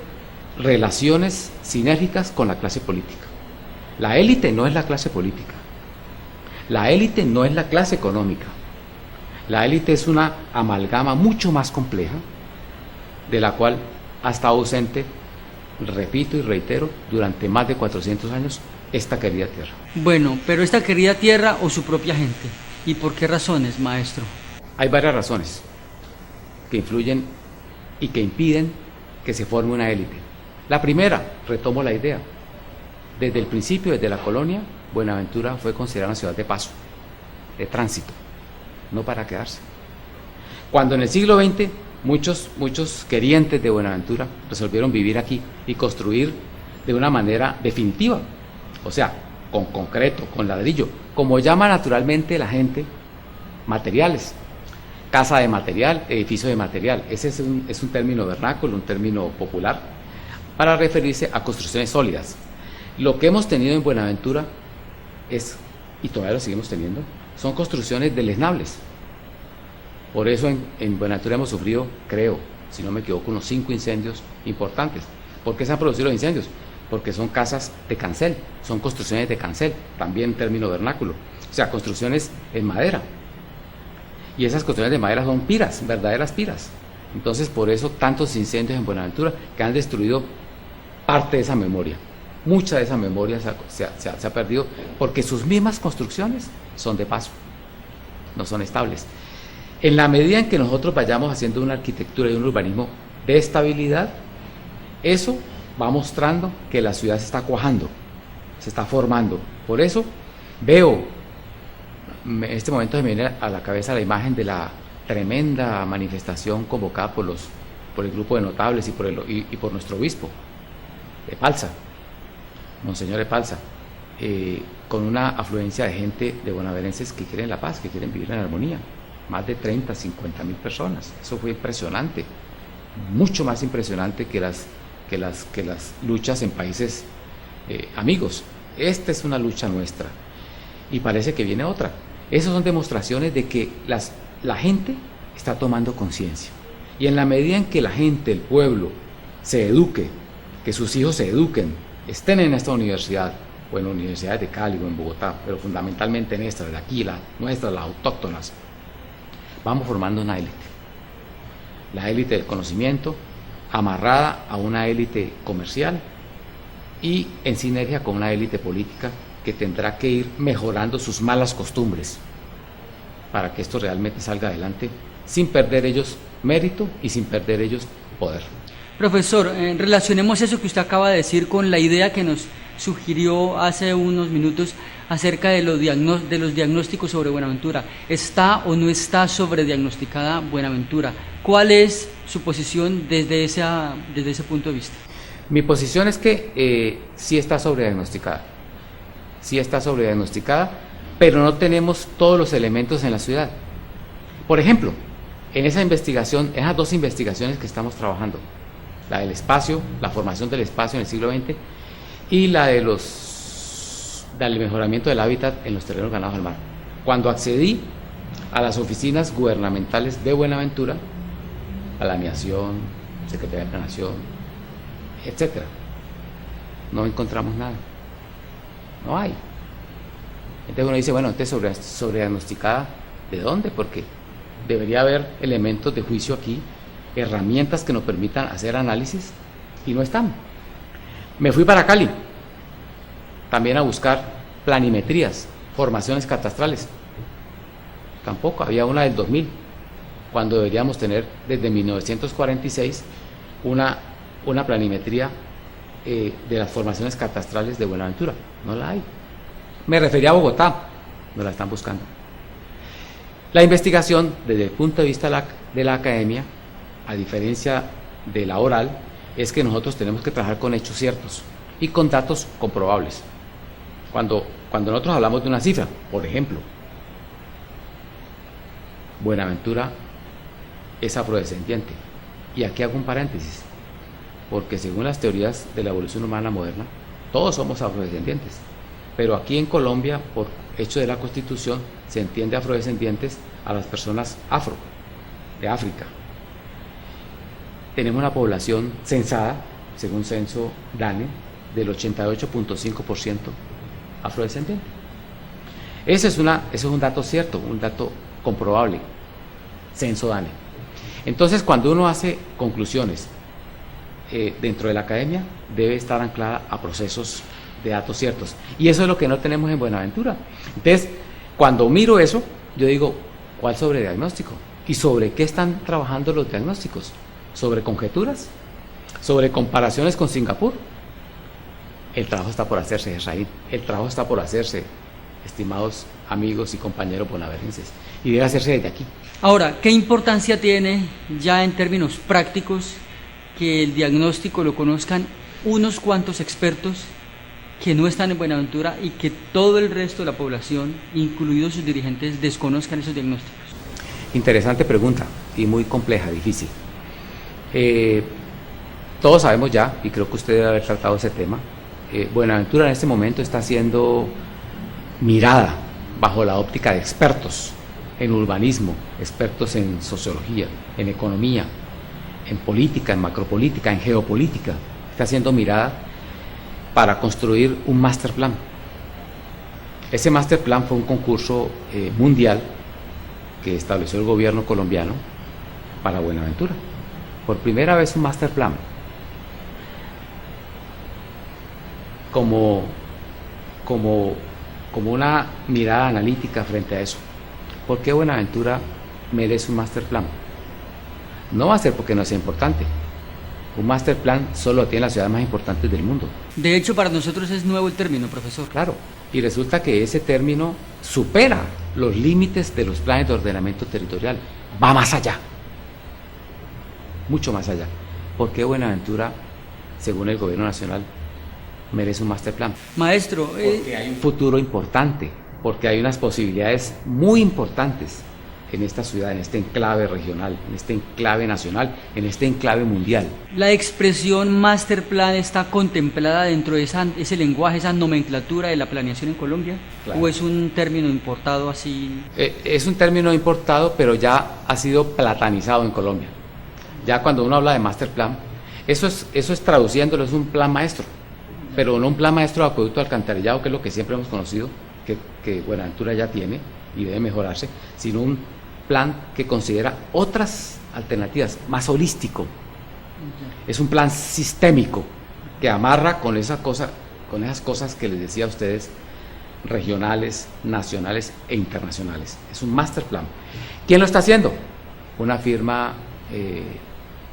relaciones sinérgicas con la clase política. La élite no es la clase política, la élite no es la clase económica, la élite es una amalgama mucho más compleja, de la cual ha estado ausente, repito y reitero, durante más de 400 años esta querida tierra. Bueno, pero esta querida tierra o su propia gente. ¿Y por qué razones, maestro? Hay varias razones que influyen y que impiden que se forme una élite. La primera, retomo la idea, desde el principio, desde la colonia, Buenaventura fue considerada una ciudad de paso, de tránsito, no para quedarse. Cuando en el siglo XX muchos querientes de Buenaventura resolvieron vivir aquí y construir de una manera definitiva, o sea, con concreto, con ladrillo, como llama naturalmente la gente, materiales, casa de material, edificio de material. Ese es un término vernáculo, un término popular, para referirse a construcciones sólidas. Lo que hemos tenido en Buenaventura es, y todavía lo seguimos teniendo, son construcciones deleznables. Por eso en Buenaventura hemos sufrido, creo, si no me equivoco, unos 5 incendios importantes. ¿Por qué se han producido los incendios? Porque son casas de cancel, son construcciones de cancel, también término vernáculo, o sea, construcciones en madera. Y esas construcciones de madera son piras, verdaderas piras. Entonces, por eso tantos incendios en Buenaventura que han destruido parte de esa memoria. Mucha de esa memoria se ha perdido porque sus mismas construcciones son de paso, no son estables. En la medida en que nosotros vayamos haciendo una arquitectura y un urbanismo de estabilidad, eso va mostrando que la ciudad se está cuajando, se está formando. Por eso veo en este momento se me viene a la cabeza la imagen de la tremenda manifestación convocada por el grupo de notables y por nuestro obispo, Epalza, Monseñor Epalza, con una afluencia de gente, de bonaerenses que quieren la paz, que quieren vivir en armonía, más de 30, 50 mil personas. Eso fue impresionante, mucho más impresionante que las luchas en países amigos. Esta es una lucha nuestra y parece que viene otra. Esas son demostraciones de que la gente está tomando conciencia, y en la medida en que la gente, el pueblo, se eduque, que sus hijos se eduquen, estén en esta universidad o en universidades de Cali o en Bogotá, pero fundamentalmente en estas de aquí, nuestras, las autóctonas, vamos formando una élite, la élite del conocimiento, amarrada a una élite comercial y en sinergia con una élite política que tendrá que ir mejorando sus malas costumbres para que esto realmente salga adelante sin perder ellos mérito y sin perder ellos poder. Profesor, relacionemos eso que usted acaba de decir con la idea que nos sugirió hace unos minutos acerca de los diagnósticos sobre Buenaventura. ¿Está o no está sobrediagnosticada Buenaventura? ¿Cuál es su posición desde ese punto de vista? Mi posición es que sí está sobrediagnosticada. Sí está sobrediagnosticada, pero no tenemos todos los elementos en la ciudad. Por ejemplo, en esa investigación, esas dos investigaciones que estamos trabajando, la del espacio, la formación del espacio en el siglo XX y la del mejoramiento del hábitat en los terrenos ganados al mar. Cuando accedí a las oficinas gubernamentales de Buenaventura, a la Nación, Secretaría de Planación, etcétera, no encontramos nada. No hay. Entonces uno dice, bueno, entonces sobrediagnosticada, ¿de dónde? Porque debería haber elementos de juicio aquí, herramientas que nos permitan hacer análisis, y no están. Me fui para Cali, también a buscar planimetrías, formaciones catastrales. Tampoco, había una del 2000, cuando deberíamos tener desde 1946 una planimetría de las formaciones catastrales de Buenaventura. No la hay. Me refería a Bogotá, no la están buscando. La investigación, desde el punto de vista de la academia, a diferencia de la oral, es que nosotros tenemos que trabajar con hechos ciertos y con datos comprobables. Cuando nosotros hablamos de una cifra, por ejemplo, Buenaventura es afrodescendiente, y aquí hago un paréntesis, porque según las teorías de la evolución humana moderna, todos somos afrodescendientes, pero aquí en Colombia, por hecho de la Constitución, se entiende afrodescendientes a las personas afro, de África. Tenemos una población censada, según censo DANE, del 88.5% afrodescendiente. Ese es un dato cierto, un dato comprobable, censo DANE. Entonces, cuando uno hace conclusiones dentro de la academia, debe estar anclada a procesos de datos ciertos. Y eso es lo que no tenemos en Buenaventura. Entonces, cuando miro eso, yo digo, ¿cuál sobrediagnóstico? ¿Y sobre qué están trabajando los diagnósticos? ¿Sobre conjeturas? ¿Sobre comparaciones con Singapur? El trabajo está por hacerse, Israel. El trabajo está por hacerse, estimados amigos y compañeros bonaerenses. Y debe hacerse desde aquí. Ahora, ¿qué importancia tiene ya en términos prácticos que el diagnóstico lo conozcan unos cuantos expertos que no están en Buenaventura y que todo el resto de la población, incluidos sus dirigentes, desconozcan esos diagnósticos? Interesante pregunta y muy compleja, difícil. Todos sabemos ya, y creo que usted debe haber tratado ese tema, Buenaventura en este momento está siendo mirada bajo la óptica de expertos en urbanismo, expertos en sociología, en economía, en política, en macropolítica, en geopolítica. Está siendo mirada para construir un master plan. Ese master plan fue un concurso mundial que estableció el gobierno colombiano para Buenaventura. Por primera vez un master plan. Como una mirada analítica frente a eso. ¿Por qué Buenaventura merece un master plan? No va a ser porque no sea importante. Un master plan solo tiene las ciudades más importantes del mundo. De hecho, para nosotros es nuevo el término, profesor. Claro, y resulta que ese término supera los límites de los planes de ordenamiento territorial. Va más allá, mucho más allá. ¿Por qué Buenaventura, según el gobierno nacional, merece un master plan? Maestro, Porque hay un futuro importante, porque hay unas posibilidades muy importantes en esta ciudad, en este enclave regional, en este enclave nacional, en este enclave mundial. ¿la expresión master plan está contemplada dentro de ese lenguaje, esa nomenclatura de la planeación en Colombia? Claro. ¿O es un término importado así? Es un término importado, pero ya ha sido platanizado en Colombia. Ya cuando uno habla de master plan, eso es traduciéndolo, es un plan maestro, pero no un plan maestro de acueducto alcantarillado, que es lo que siempre hemos conocido, que Buenaventura ya tiene y debe mejorarse, sino un plan que considera otras alternativas, más holístico. Es un plan sistémico que amarra con esas cosas que les decía a ustedes, regionales, nacionales e internacionales. Es un master plan. ¿Quién lo está haciendo? Una firma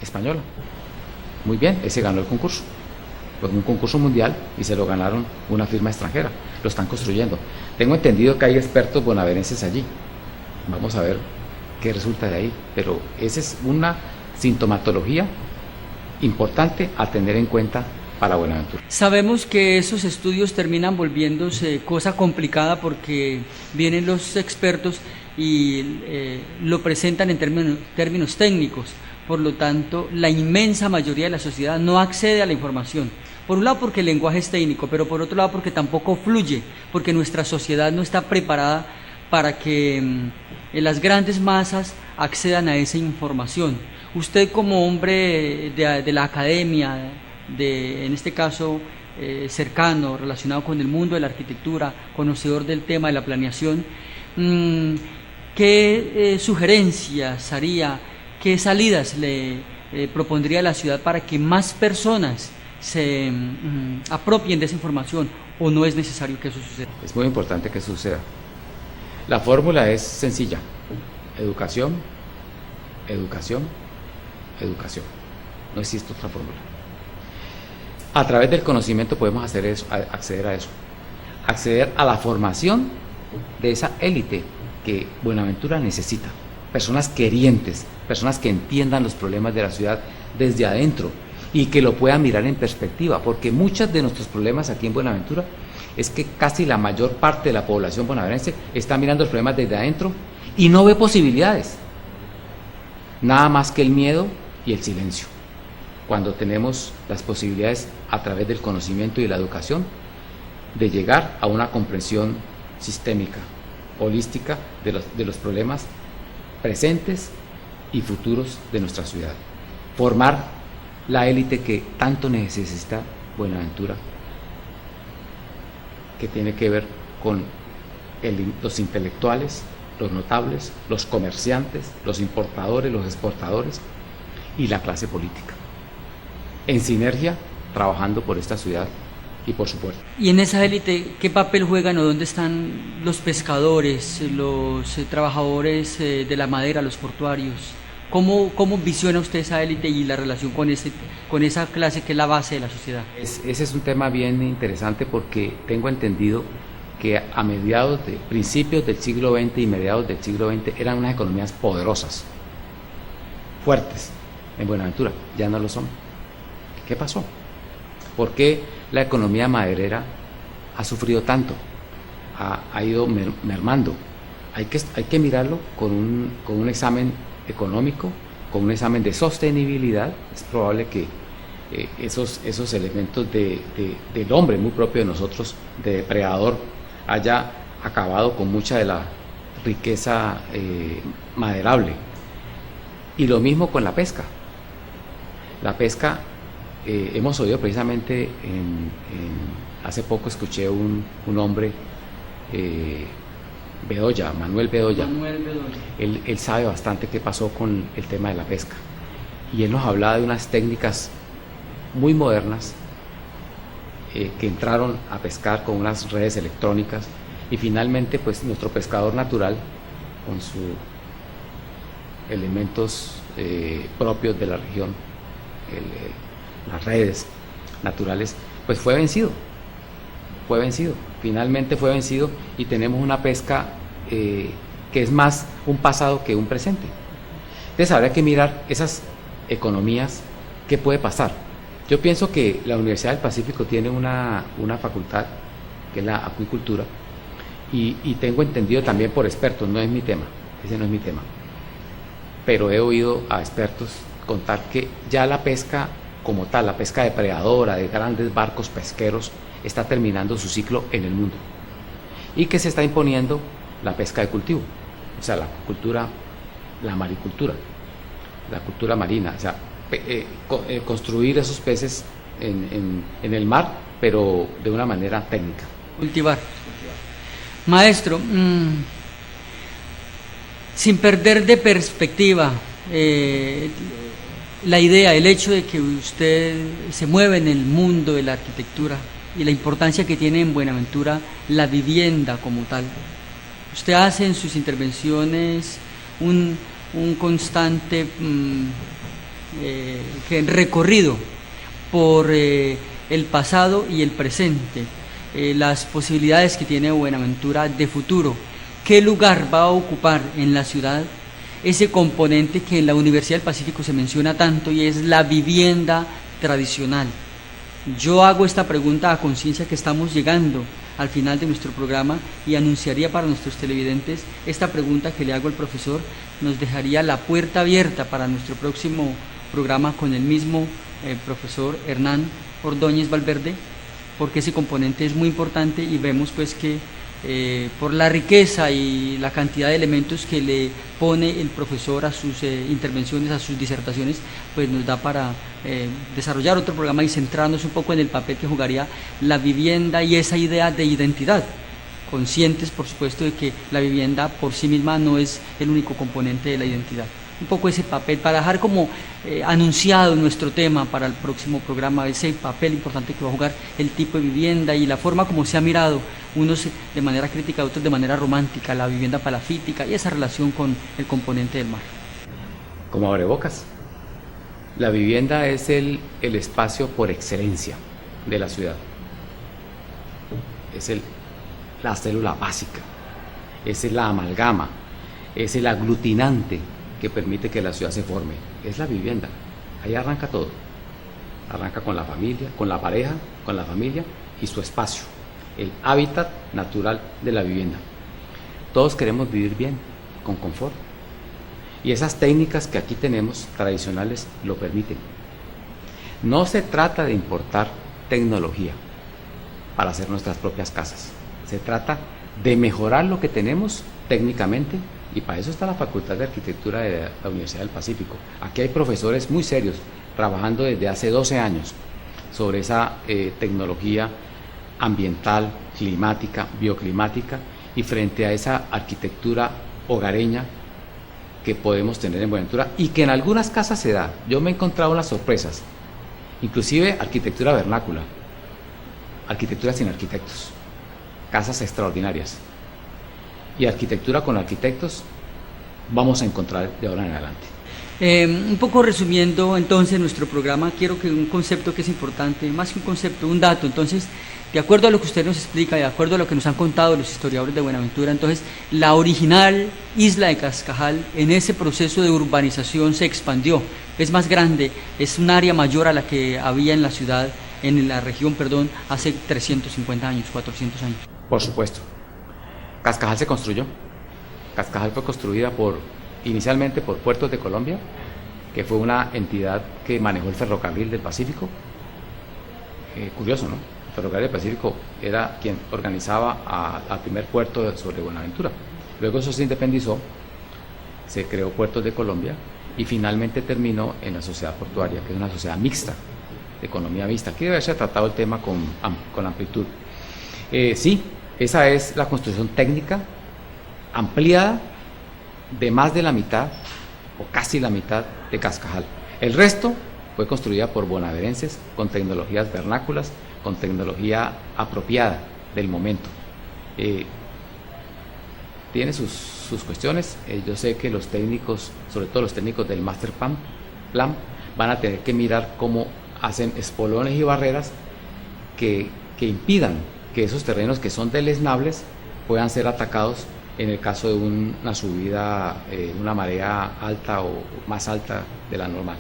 española. Muy bien, ese ganó el concurso. Fue un concurso mundial y se lo ganaron una firma extranjera. Lo están construyendo. Tengo entendido que hay expertos bonaerenses allí. Vamos a ver qué resulta de ahí. Pero esa es una sintomatología importante a tener en cuenta para Buenaventura. Sabemos que esos estudios terminan volviéndose cosa complicada porque vienen los expertos y lo presentan en términos técnicos. Por lo tanto, la inmensa mayoría de la sociedad no accede a la información. Por un lado porque el lenguaje es técnico, pero por otro lado porque tampoco fluye, porque nuestra sociedad no está preparada para que las grandes masas accedan a esa información. Usted como hombre de la academia, en este caso cercano, relacionado con el mundo de la arquitectura, conocedor del tema de la planeación, ¿qué sugerencias haría, qué salidas le propondría a la ciudad para que más personas se apropien de esa información, o no es necesario que eso suceda? Es muy importante que suceda. La fórmula es sencilla: educación, educación, educación. No existe otra fórmula. A través del conocimiento podemos acceder a eso, acceder a la formación de esa élite que Buenaventura necesita. Personas querientes, personas que entiendan los problemas de la ciudad desde adentro y que lo puedan mirar en perspectiva, porque muchos de nuestros problemas aquí en Buenaventura es que casi la mayor parte de la población bonaerense está mirando los problemas desde adentro y no ve posibilidades, nada más que el miedo y el silencio. Cuando tenemos las posibilidades a través del conocimiento y la educación de llegar a una comprensión sistémica, holística de los problemas presentes y futuros de nuestra ciudad. Formar la élite que tanto necesita Buenaventura, que tiene que ver con los intelectuales, los notables, los comerciantes, los importadores, los exportadores y la clase política, en sinergia, trabajando por esta ciudad y por su puerto. Y en esa élite, ¿qué papel juegan o dónde están los pescadores, los trabajadores de la madera, los portuarios? ¿Cómo visiona usted esa élite y la relación con esa clase que es la base de la sociedad? Ese es un tema bien interesante, porque tengo entendido que a principios del siglo XX y mediados del siglo XX eran unas economías poderosas, fuertes en Buenaventura. Ya no lo son. ¿Qué pasó? ¿Por qué la economía maderera ha sufrido tanto? Ha ido mermando. Hay que mirarlo con un examen económico, con un examen de sostenibilidad. Es probable que esos elementos del hombre muy propio de nosotros, de depredador, haya acabado con mucha de la riqueza maderable. Y lo mismo con la pesca. La pesca, hemos oído precisamente, hace poco escuché un hombre, Bedoya, Manuel Bedoya. Él sabe bastante qué pasó con el tema de la pesca, y él nos hablaba de unas técnicas muy modernas que entraron a pescar con unas redes electrónicas, y finalmente pues nuestro pescador natural, con sus elementos propios de la región, las redes naturales, pues fue vencido, finalmente fue vencido, y tenemos una pesca que es más un pasado que un presente. Entonces habría que mirar esas economías, qué puede pasar. Yo pienso que la Universidad del Pacífico tiene una facultad, que es la acuicultura, y tengo entendido también por expertos, no es mi tema, ese no es mi tema, pero he oído a expertos contar que ya la pesca como tal, la pesca depredadora de grandes barcos pesqueros, está terminando su ciclo en el mundo, y que se está imponiendo la pesca de cultivo, o sea, la acuicultura, la maricultura, la cultura marina, o sea, construir esos peces en el mar, pero de una manera técnica. Cultivar. Maestro, sin perder de perspectiva la idea, el hecho de que usted se mueve en el mundo de la arquitectura y la importancia que tiene en Buenaventura la vivienda como tal. Usted hace en sus intervenciones un constante recorrido por el pasado y el presente, las posibilidades que tiene Buenaventura de futuro, qué lugar va a ocupar en la ciudad ese componente que en la Universidad del Pacífico se menciona tanto, y es la vivienda tradicional. Yo hago esta pregunta a conciencia que estamos llegando al final de nuestro programa, y anunciaría para nuestros televidentes esta pregunta que le hago al profesor. Nos dejaría la puerta abierta para nuestro próximo programa con el mismo profesor Hernán Ordóñez Valverde, porque ese componente es muy importante, y vemos pues que por la riqueza y la cantidad de elementos que le pone el profesor a sus intervenciones, a sus disertaciones, pues nos da para desarrollar otro programa y centrarnos un poco en el papel que jugaría la vivienda y esa idea de identidad, conscientes por supuesto de que la vivienda por sí misma no es el único componente de la identidad. Un poco ese papel, para dejar como anunciado nuestro tema para el próximo programa, ese papel importante que va a jugar el tipo de vivienda y la forma como se ha mirado, unos de manera crítica, otros de manera romántica, la vivienda palafítica y esa relación con el componente del mar. Como abrebocas, la vivienda es el espacio por excelencia de la ciudad, es la célula básica, es la amalgama, es el aglutinante que permite que la ciudad se forme, es la vivienda. Ahí arranca todo, arranca con la familia, con la pareja, con la familia y su espacio, el hábitat natural de la vivienda. Todos queremos vivir bien, con confort, y esas técnicas que aquí tenemos tradicionales lo permiten. No se trata de importar tecnología para hacer nuestras propias casas, se trata de mejorar lo que tenemos técnicamente, y para eso está la Facultad de Arquitectura de la Universidad del Pacífico. Aquí hay profesores muy serios trabajando desde hace 12 años sobre esa tecnología ambiental, climática, bioclimática, y frente a esa arquitectura hogareña que podemos tener en Buenaventura y que en algunas casas se da. Yo me he encontrado unas sorpresas, inclusive arquitectura vernácula, arquitectura sin arquitectos, casas extraordinarias, y arquitectura con arquitectos vamos a encontrar de ahora en adelante. Un poco resumiendo entonces nuestro programa, quiero que un concepto que es importante, más que un concepto, un dato. Entonces, de acuerdo a lo que usted nos explica, de acuerdo a lo que nos han contado los historiadores de Buenaventura, entonces la original isla de Cascajal en ese proceso de urbanización se expandió, es más grande, es un área mayor a la que había en la ciudad, en la región, perdón, hace 350 años, 400 años. Por supuesto. Cascajal se construyó. Cascajal fue construida inicialmente por Puertos de Colombia, que fue una entidad que manejó el ferrocarril del Pacífico. Curioso, ¿no? El ferrocarril del Pacífico era quien organizaba al primer puerto sobre Buenaventura. Luego eso se independizó, se creó Puertos de Colombia y finalmente terminó en la sociedad portuaria, que es una sociedad mixta, de economía mixta. Aquí debe haberse tratado el tema con amplitud. Sí, esa es la construcción técnica ampliada de más de la mitad o casi la mitad de Cascajal. El resto fue construida por bonaerenses con tecnologías vernáculas, con tecnología apropiada del momento. Tiene sus cuestiones. Yo sé que los técnicos, sobre todo los técnicos del Master Plan, van a tener que mirar cómo hacen espolones y barreras que impidan que esos terrenos que son deleznables puedan ser atacados en el caso de una subida, una marea alta o más alta de la normal.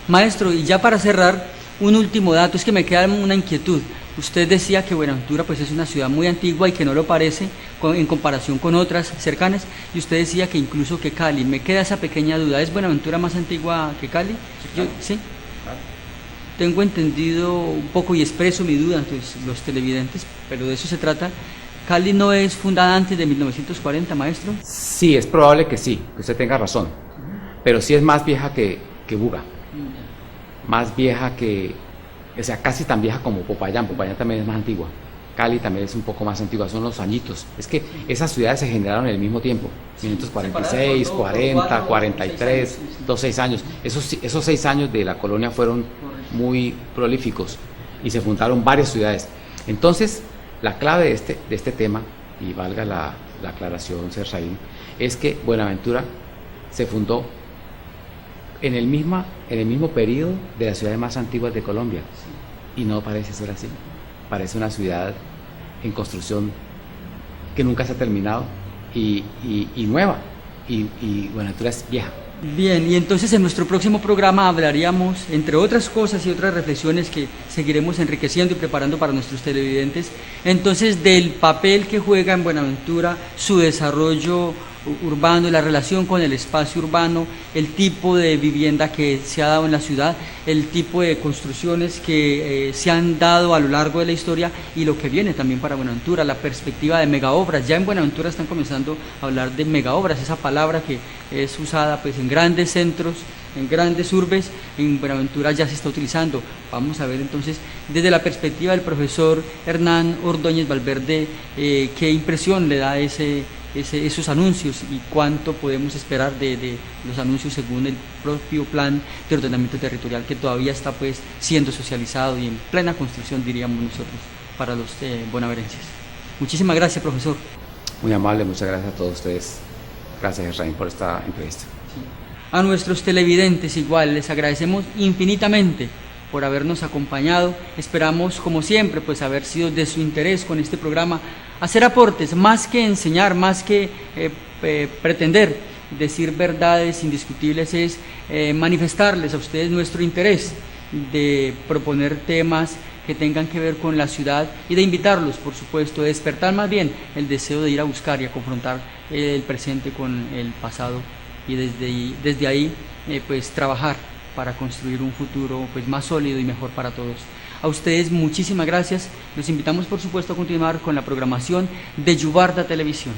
Maestro, y ya para cerrar, un último dato, es que me queda una inquietud. Usted decía que Buenaventura pues es una ciudad muy antigua y que no lo parece en comparación con otras cercanas, y usted decía que incluso que Cali. Me queda esa pequeña duda, ¿es Buenaventura más antigua que Cali? ¿Sí? Tengo entendido un poco y expreso mi duda ante los televidentes, pero de eso se trata. ¿Cali no es fundada antes de 1940, maestro? Sí, es probable que sí, que usted tenga razón, pero sí es más vieja que Buga, más vieja que, o sea, casi tan vieja como Popayán. Popayán también es más antigua, Cali también es un poco más antigua, son los añitos. Es que esas ciudades se generaron en el mismo tiempo, 1946, 40, 43, los 6 años. Esos 6 años de la colonia fueron muy prolíficos y se fundaron varias ciudades. Entonces, la clave de este tema, y valga la aclaración, Sersaín, es que Buenaventura se fundó en el mismo periodo de las ciudades más antiguas de Colombia, y no parece ser así. Parece una ciudad en construcción que nunca se ha terminado y nueva, y Buenaventura es vieja. Bien, y entonces en nuestro próximo programa hablaríamos, entre otras cosas y otras reflexiones que seguiremos enriqueciendo y preparando para nuestros televidentes, entonces del papel que juega en Buenaventura, su desarrollo urbano, la relación con el espacio urbano, el tipo de vivienda que se ha dado en la ciudad, el tipo de construcciones que se han dado a lo largo de la historia y lo que viene también para Buenaventura, la perspectiva de megaobras. Ya en Buenaventura están comenzando a hablar de megaobras, esa palabra que es usada pues en grandes centros, en grandes urbes. En Buenaventura ya se está utilizando. Vamos a ver entonces desde la perspectiva del profesor Hernán Ordóñez Valverde qué impresión le da esos anuncios y cuánto podemos esperar de los anuncios según el propio plan de ordenamiento territorial que todavía está pues siendo socializado y en plena construcción, diríamos nosotros, para los bonaverenses. Muchísimas gracias, profesor. Muy amable, muchas gracias a todos ustedes. Gracias, Efraín, por esta entrevista. A nuestros televidentes igual, les agradecemos infinitamente por habernos acompañado. Esperamos, como siempre, pues haber sido de su interés con este programa, hacer aportes, más que enseñar, más que pretender decir verdades indiscutibles, es manifestarles a ustedes nuestro interés de proponer temas que tengan que ver con la ciudad y de invitarlos, por supuesto, de despertar más bien el deseo de ir a buscar y a confrontar el presente con el pasado y desde ahí pues trabajar para construir un futuro pues más sólido y mejor para todos. A ustedes muchísimas gracias. Los invitamos por supuesto a continuar con la programación de Yubarda Televisión.